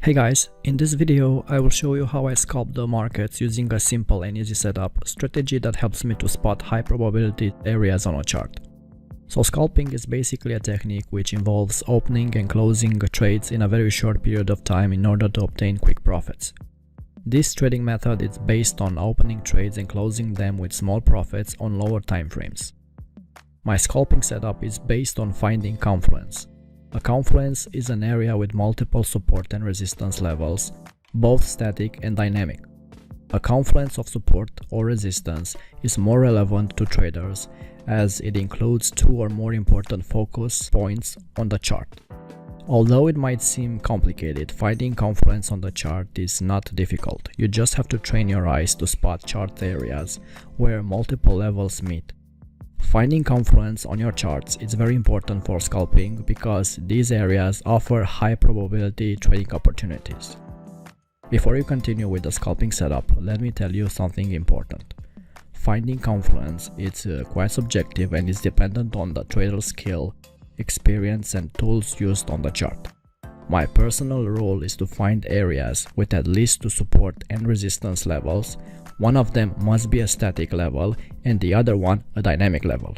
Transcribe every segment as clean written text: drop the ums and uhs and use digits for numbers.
Hey guys, in this video I will show you how I scalp the markets using a simple and easy setup strategy that helps me to spot high probability areas on a chart. So scalping is basically a technique which involves opening and closing trades in a very short period of time in order to obtain quick profits. This trading method is based on opening trades and closing them with small profits on lower time frames. My scalping setup is based on finding confluence. A confluence is an area with multiple support and resistance levels, both static and dynamic. A confluence of support or resistance is more relevant to traders as it includes two or more important focus points on the chart. Although it might seem complicated, finding confluence on the chart is not difficult. You just have to train your eyes to spot chart areas where multiple levels meet. Finding confluence on your charts is very important for scalping because these areas offer high probability trading opportunities. Before you continue with the scalping setup, let me tell you something important. Finding confluence is quite subjective and is dependent on the trader's skill, experience and tools used on the chart. My personal rule is to find areas with at least two support and resistance levels. One of them must be a static level and the other one a dynamic level.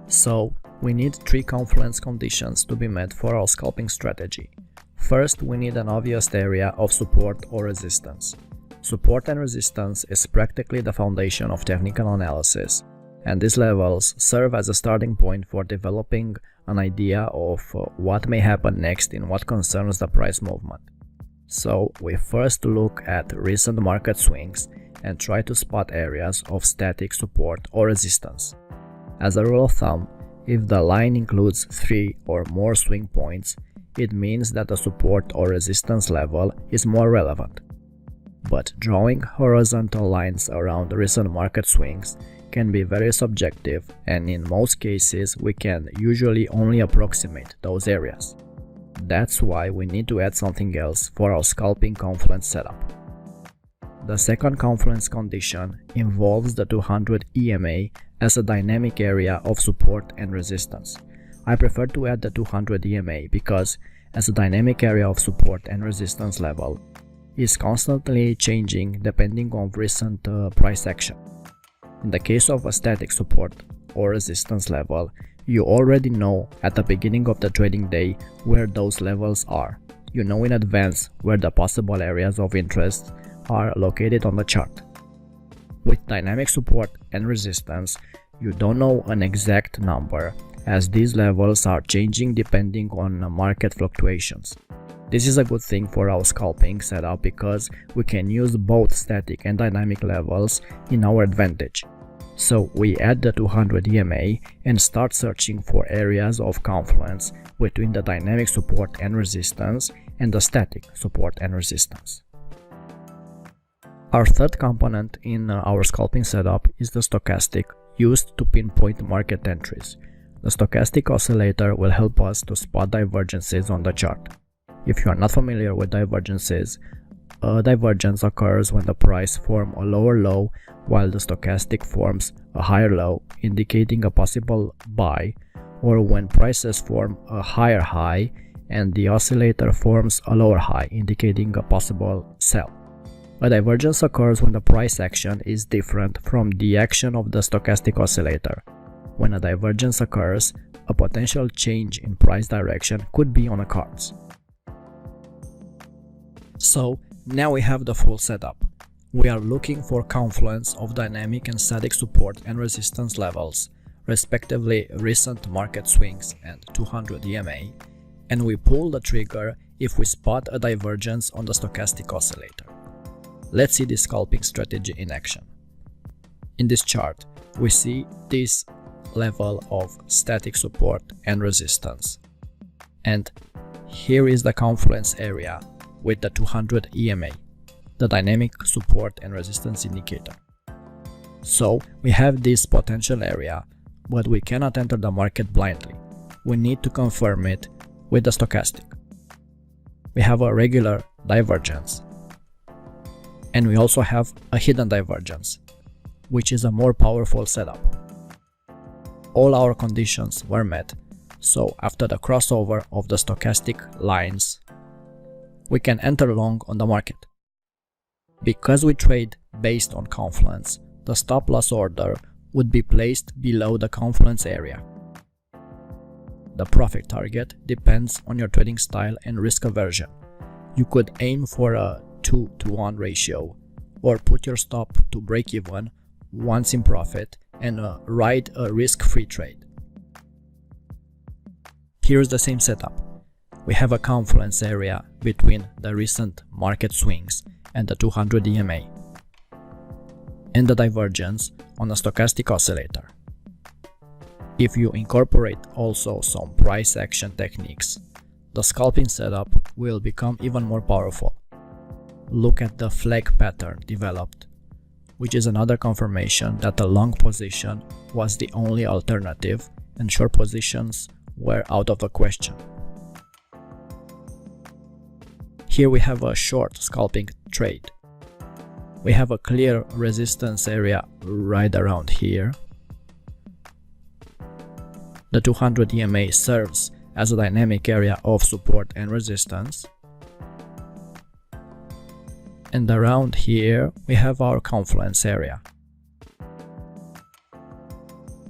So, we need three confluence conditions to be met for our scalping strategy. First, we need an obvious area of support or resistance. Support and resistance is practically the foundation of technical analysis, and these levels serve as a starting point for developing an idea of what may happen next in what concerns the price movement. So we first look at recent market swings and try to spot areas of static support or resistance. As a rule of thumb, if the line includes 3 or more swing points, it means that the support or resistance level is more relevant. But drawing horizontal lines around recent market swings can be very subjective, and in most cases we can usually only approximate those areas. That's why we need to add something else for our scalping confluence setup. The second confluence condition involves the 200 EMA as a dynamic area of support and resistance. I prefer to add the 200 EMA because, as a dynamic area of support and resistance level, is constantly changing depending on recent price action. In the case of a static support or resistance level, you already know at the beginning of the trading day where those levels are. You know in advance where the possible areas of interest are located on the chart. With dynamic support and resistance, you don't know an exact number as these levels are changing depending on market fluctuations. This is a good thing for our scalping setup because we can use both static and dynamic levels in our advantage. So we add the 200 EMA and start searching for areas of confluence between the dynamic support and resistance and the static support and resistance. Our third component in our scalping setup is the stochastic, used to pinpoint market entries. The stochastic oscillator will help us to spot divergences on the chart. If you are not familiar with divergences, a divergence occurs when the price forms a lower low while the stochastic forms a higher low, indicating a possible buy, or when prices form a higher high and the oscillator forms a lower high, indicating a possible sell. A divergence occurs when the price action is different from the action of the stochastic oscillator. When a divergence occurs, a potential change in price direction could be on the cards. So, now we have the full setup. We are looking for confluence of dynamic and static support and resistance levels, respectively recent market swings and 200 EMA, and we pull the trigger if we spot a divergence on the stochastic oscillator. Let's see this scalping strategy in action. In this chart, we see this level of static support and resistance. And here is the confluence area with the 200 EMA, the dynamic support and resistance indicator. So we have this potential area, but we cannot enter the market blindly. We need to confirm it with the stochastic. We have a regular divergence, and we also have a hidden divergence, which is a more powerful setup. All our conditions were met, so after the crossover of the stochastic lines, we can enter long on the market. Because we trade based on confluence, the stop loss order would be placed below the confluence area. The profit target depends on your trading style and risk aversion. You could aim for a 2-to-1 ratio, or put your stop to break even once in profit and ride a risk-free trade. Here's the same setup. We have a confluence area between the recent market swings and the 200 EMA, and the divergence on a stochastic oscillator. If you incorporate also some price action techniques, the scalping setup will become even more powerful. Look at the flag pattern developed, which is another confirmation that a long position was the only alternative and short positions were out of the question. Here we have a short scalping trade. We have a clear resistance area right around here. The 200 EMA serves as a dynamic area of support and resistance. And around here we have our confluence area.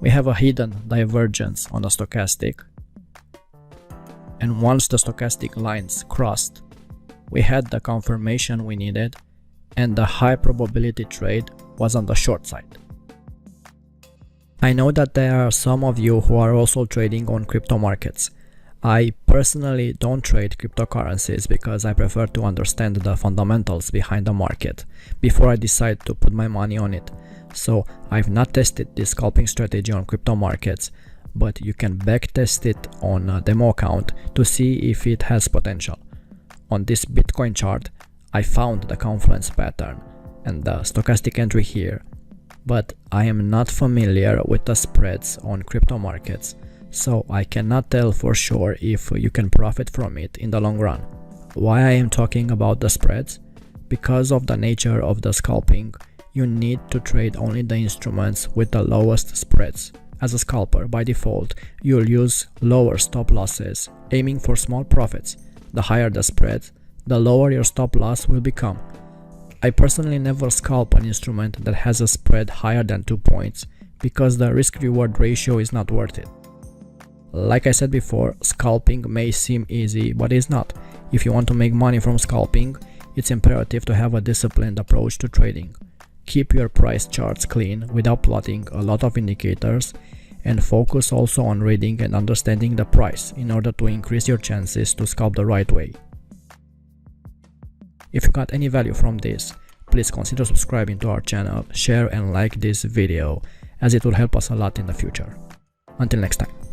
We have a hidden divergence on the stochastic. And once the stochastic lines crossed, we had the confirmation we needed, and the high probability trade was on the short side. I know that there are some of you who are also trading on crypto markets. I personally don't trade cryptocurrencies because I prefer to understand the fundamentals behind the market before I decide to put my money on it. So I've not tested this scalping strategy on crypto markets, but you can backtest it on a demo account to see if it has potential. On this Bitcoin chart, I found the confluence pattern and the stochastic entry here, but I am not familiar with the spreads on crypto markets, so I cannot tell for sure if you can profit from it in the long run. Why I am talking about the spreads? Because of the nature of the scalping, you need to trade only the instruments with the lowest spreads. As a scalper, by default, you'll use lower stop losses, aiming for small profits. The higher the spread, the lower your stop loss will become. I personally never scalp an instrument that has a spread higher than 2 points, because the risk-reward ratio is not worth it. Like I said before, scalping may seem easy, but it's not. If you want to make money from scalping, it's imperative to have a disciplined approach to trading. Keep your price charts clean without plotting a lot of indicators, and focus also on reading and understanding the price in order to increase your chances to scalp the right way. If you got any value from this, please consider subscribing to our channel, share and like this video, as it will help us a lot in the future. Until next time.